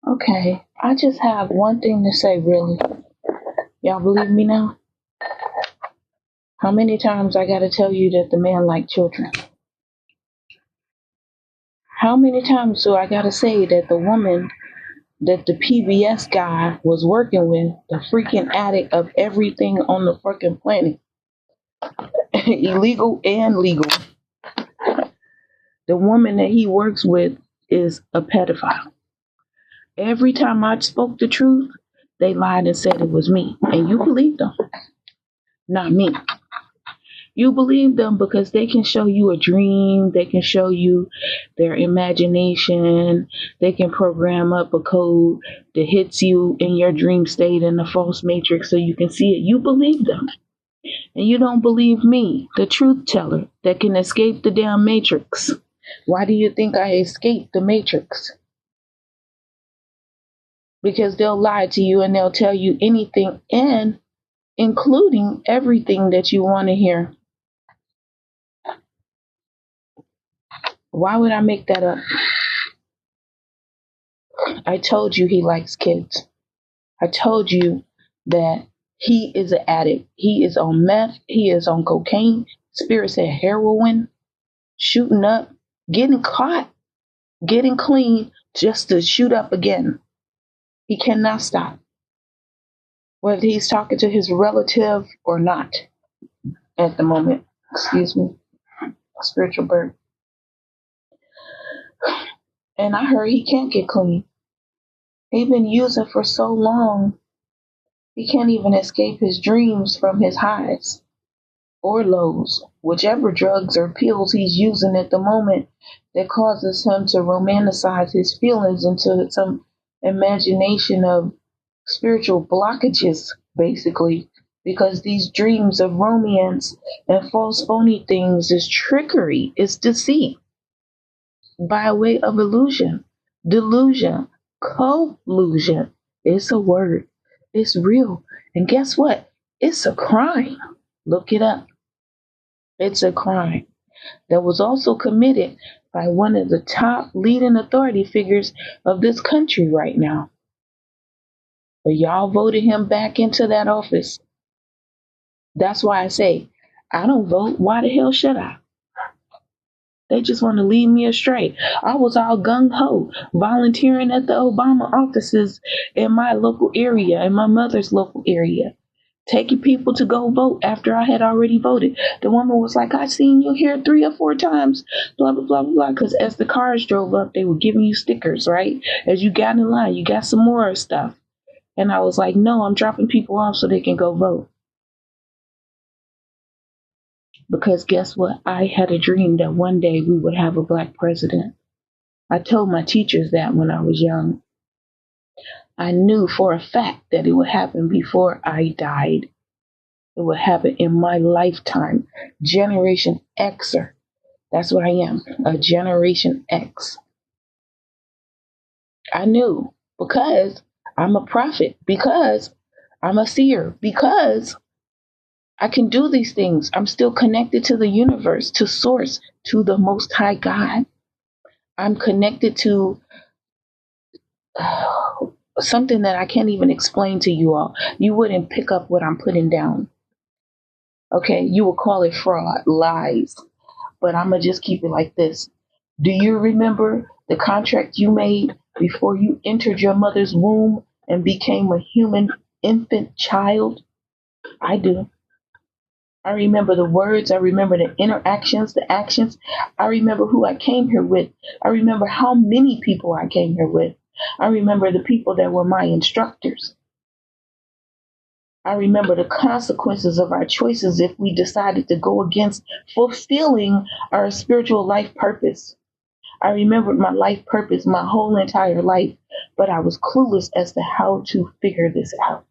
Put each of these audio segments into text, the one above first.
Okay, I just have one thing to say, really. Y'all believe me now? How many times I gotta tell you that the man like children? How many times do I gotta say that the woman that the PBS guy was working with, the freaking addict of everything on the fucking planet, illegal and legal, the woman that he works with is a pedophile. Every time I spoke the truth, they lied and said it was me. And you believed them, not me. You believe them because they can show you a dream, they can show you their imagination, they can program up a code that hits you in your dream state in the false matrix so you can see it. You believe them. And you don't believe me, the truth teller that can escape the damn matrix. Why do you think I escaped the matrix? Because they'll lie to you and they'll tell you anything, and including everything that you want to hear. Why would I make that up? I told you he likes kids. I told you that he is an addict. He is on meth. He is on cocaine. Spirit said heroin, shooting up, getting caught, getting clean just to shoot up again. He cannot stop. Whether he's talking to his relative or not at the moment. Excuse me. Spiritual birth. And I heard he can't get clean. He's been using for so long, he can't even escape his dreams from his highs or lows, whichever drugs or pills he's using at the moment that causes him to romanticize his feelings into some imagination of spiritual blockages, basically, because these dreams of romance and false phony things is trickery, is deceit by way of illusion, delusion, collusion. It's a word. It's real. And guess what? It's a crime. Look it up. It's a crime that was also committed by one of the top leading authority figures of this country right now. But y'all voted him back into that office. That's why I say, I don't vote. Why the hell should I? They just want to lead me astray. I was all gung-ho, volunteering at the Obama offices in my local area, in my mother's local area, taking people to go vote after I had already voted. The woman was like, I seen you here 3 or 4 times, blah, blah, blah, blah, blah. Because as the cars drove up, they were giving you stickers, right? As you got in line, you got some more stuff. And I was like, no, I'm dropping people off so they can go vote. Because guess what? I had a dream that one day we would have a black president. I told my teachers that when I was young. I knew for a fact that it would happen before I died. It would happen in my lifetime. Generation Xer. That's what I am, a Generation X. I knew because I'm a prophet, because I'm a seer, because I can do these things. I'm still connected to the universe, to source, to the Most High God. I'm connected to something that I can't even explain to you all. You wouldn't pick up what I'm putting down. Okay, you will call it fraud, lies. But I'm going to just keep it like this. Do you remember the contract you made before you entered your mother's womb and became a human infant child? I do. I remember the words. I remember the interactions, the actions. I remember who I came here with. I remember how many people I came here with. I remember the people that were my instructors. I remember the consequences of our choices if we decided to go against fulfilling our spiritual life purpose. I remembered my life purpose my whole entire life, but I was clueless as to how to figure this out.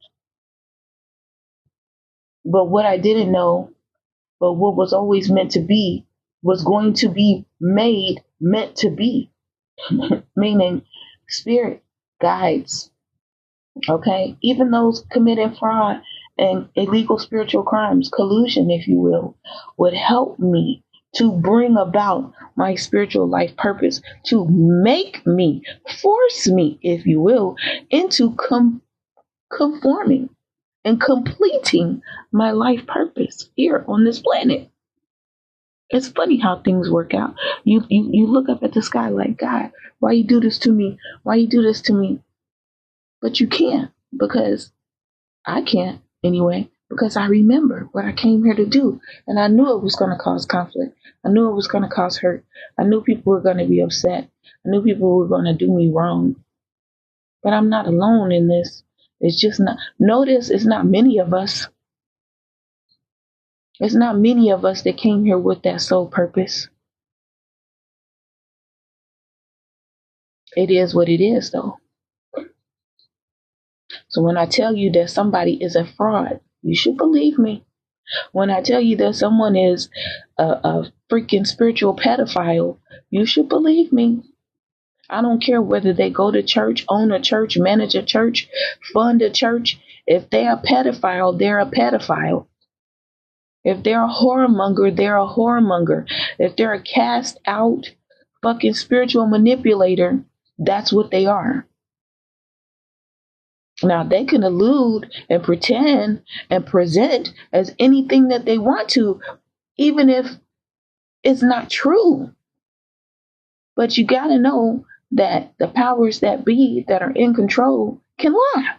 But what I didn't know, but what was always meant to be, was going to be made meant to be. Meaning spirit guides. Okay? Even those committing fraud and illegal spiritual crimes, collusion, if you will, would help me to bring about my spiritual life purpose, to make me, force me, if you will, into conforming and completing my life purpose here on this planet. It's funny how things work out. You look up at the sky like, God, why you do this to me? Why you do this to me? But you can't, because I can't anyway, because I remember what I came here to do. And I knew it was going to cause conflict. I knew it was going to cause hurt. I knew people were going to be upset. I knew people were going to do me wrong. But I'm not alone in this. It's just not. Notice it's not many of us. It's not many of us that came here with that sole purpose. It is what it is, though. So when I tell you that somebody is a fraud, you should believe me. When I tell you that someone is a freaking spiritual pedophile, you should believe me. I don't care whether they go to church, own a church, manage a church, fund a church. If they're a pedophile, they're a pedophile. If they're a whoremonger, they're a whoremonger. If they're a cast out fucking spiritual manipulator, that's what they are. Now, they can allude and pretend and present as anything that they want to, even if it's not true. But you got to know that the powers that be that are in control can lie.